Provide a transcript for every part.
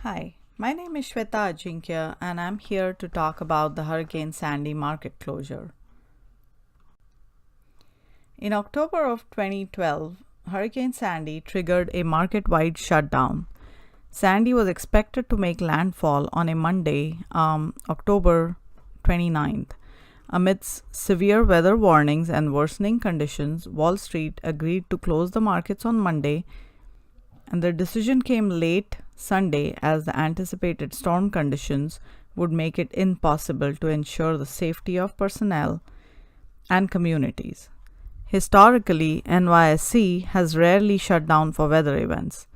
Hi, my name is Shweta Ajinkya and I'm here to talk about the Hurricane Sandy market closure. In October of 2012, Hurricane Sandy triggered a market-wide shutdown. Sandy was expected to make landfall on a Monday, October 29th. Amidst severe weather warnings and worsening conditions, Wall Street agreed to close the markets on Monday, and the decision came late Sunday as the anticipated storm conditions would make it impossible to ensure the safety of personnel and communities. Historically, NYSE has rarely shut down for weather events.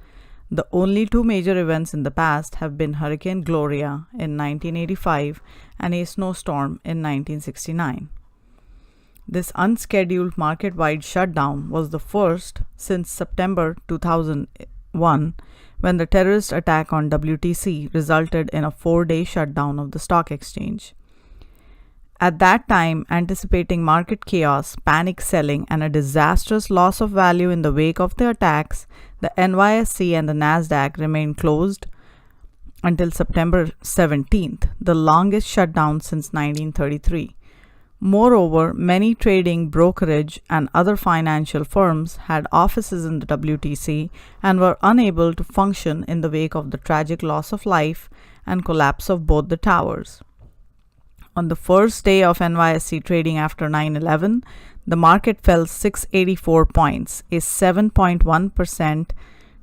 The only two major events in the past have been Hurricane Gloria in 1985 and a snowstorm in 1969. This unscheduled market-wide shutdown was the first since September 2001, when the terrorist attack on WTC resulted in a 4-day shutdown of the stock exchange. At that time, anticipating market chaos, panic selling, and a disastrous loss of value in the wake of the attacks, the NYSE and the Nasdaq remained closed until September 17th, the longest shutdown since 1933. Moreover, many trading, brokerage, and other financial firms had offices in the WTC and were unable to function in the wake of the tragic loss of life and collapse of both the towers. On the first day of NYSE trading after 9/11, the market fell 684 points, a 7.1%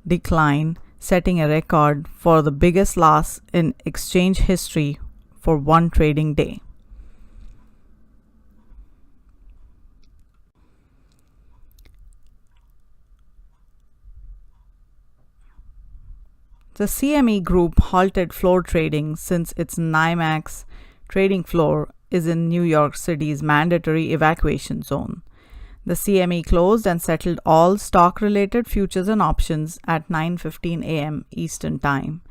decline, setting a record for the biggest loss in exchange history for one trading day. The CME Group halted floor trading since its NYMEX trading floor is in New York City's mandatory evacuation zone. The CME closed and settled all stock-related futures and options at 9:15 a.m. Eastern Time,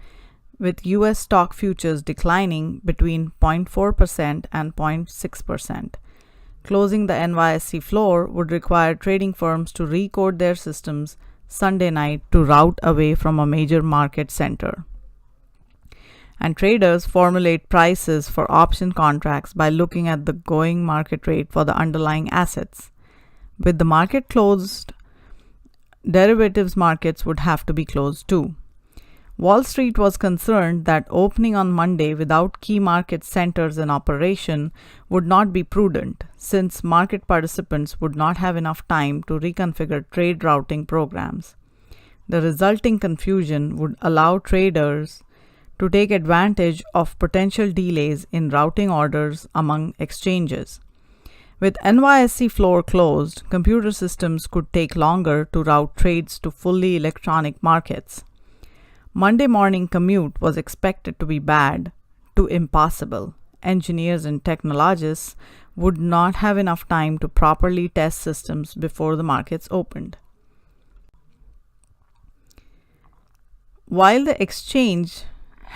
with U.S. stock futures declining between 0.4% and 0.6%. Closing the NYSE floor would require trading firms to recode their systems Sunday night to route away from a major market center. And traders formulate prices for option contracts by looking at the going market rate for the underlying assets. With the market closed, derivatives markets would have to be closed too. Wall Street was concerned that opening on Monday without key market centers in operation would not be prudent, since market participants would not have enough time to reconfigure trade routing programs. The resulting confusion would allow traders to take advantage of potential delays in routing orders among exchanges. With NYSE floor closed, computer systems could take longer to route trades to fully electronic markets. Monday morning commute was expected to be bad to impossible. Engineers and technologists would not have enough time to properly test systems before the markets opened. While the exchange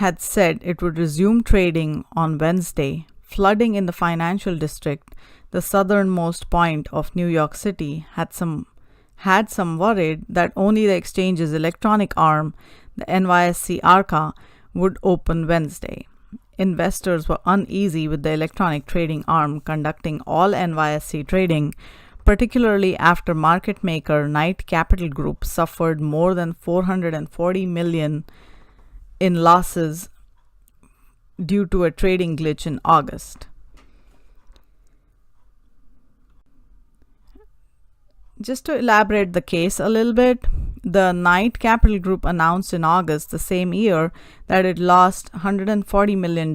had said it would resume trading on Wednesday, flooding in the financial district, the southernmost point of New York City, had some worried that only the exchange's electronic arm, the NYSE Arca, would open Wednesday. Investors were uneasy with the electronic trading arm conducting all NYSE trading, particularly after market maker Knight Capital Group suffered more than $440 million in losses due to a trading glitch in August. Just to elaborate the case a little bit, the Knight Capital Group announced in August the same year that it lost $140 million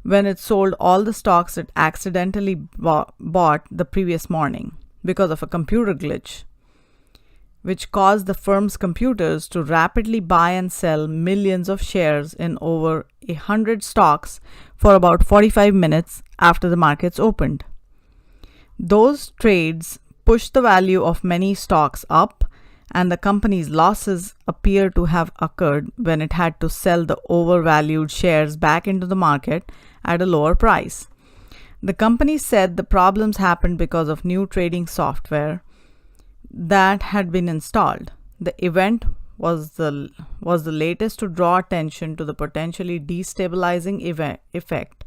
when it sold all the stocks it accidentally bought the previous morning because of a computer glitch, which caused the firm's computers to rapidly buy and sell millions of shares in over 100 stocks for about 45 minutes after the markets opened. Those trades pushed the value of many stocks up, and the company's losses appear to have occurred when it had to sell the overvalued shares back into the market at a lower price. The company said the problems happened because of new trading software that had been installed. The event was the latest to draw attention to the potentially destabilizing effect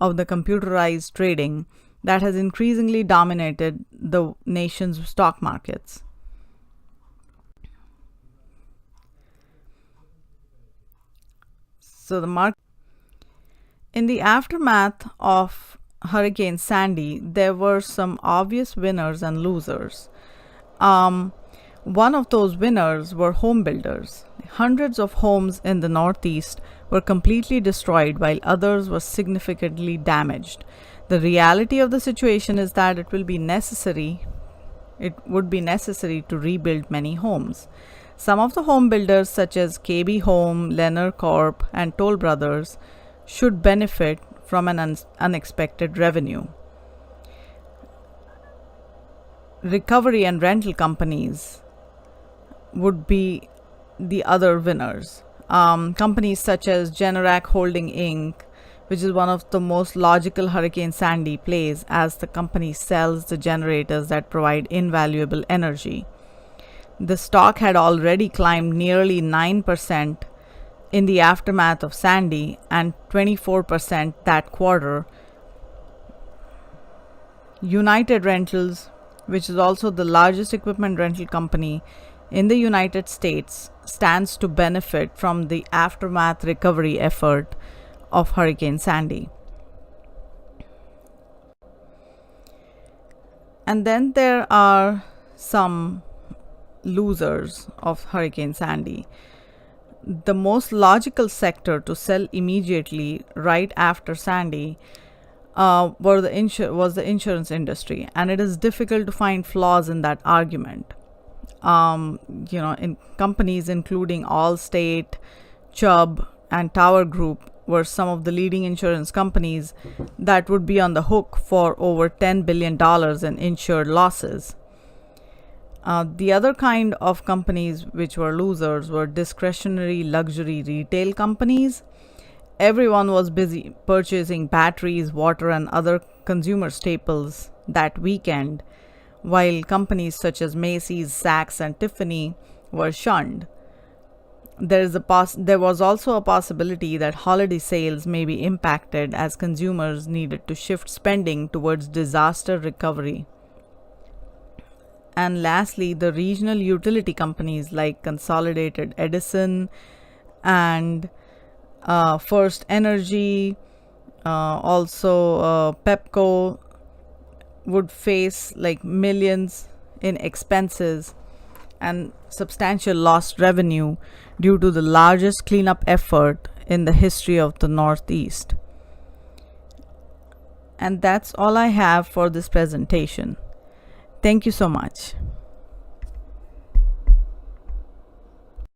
of the computerized trading that has increasingly dominated the nation's stock markets. So in the aftermath of Hurricane Sandy, there were some obvious winners and losers. One of those winners were home builders. Hundreds of homes in the Northeast were completely destroyed while others were significantly damaged. The reality of the situation is that it would be necessary to rebuild many homes. Some of the home builders such as KB Home, Lennar Corp, and Toll Brothers should benefit from an unexpected revenue. Recovery and rental companies would be the other winners. Companies such as Generac Holding Inc., which is one of the most logical Hurricane Sandy plays, as the company sells the generators that provide invaluable energy. The stock had already climbed nearly 9% in the aftermath of Sandy and 24% that quarter. United Rentals, which is also the largest equipment rental company in the United States, stands to benefit from the aftermath recovery effort of Hurricane Sandy. And then there are some losers of Hurricane Sandy. The most logical sector to sell immediately right after Sandy was the insurance industry, and it is difficult to find flaws in that argument. In companies including Allstate, Chubb, and Tower Group were some of the leading insurance companies that would be on the hook for over $10 billion in insured losses. The other kind of companies which were losers were discretionary luxury retail companies. Everyone was busy purchasing batteries, water, and other consumer staples that weekend, while companies such as Macy's, Saks, and Tiffany were shunned. There was also a possibility that holiday sales may be impacted as consumers needed to shift spending towards disaster recovery. And lastly, the regional utility companies like Consolidated Edison and First Energy, also Pepco, would face like millions in expenses and substantial lost revenue due to the largest cleanup effort in the history of the Northeast. And that's all I have for this presentation. Thank you so much.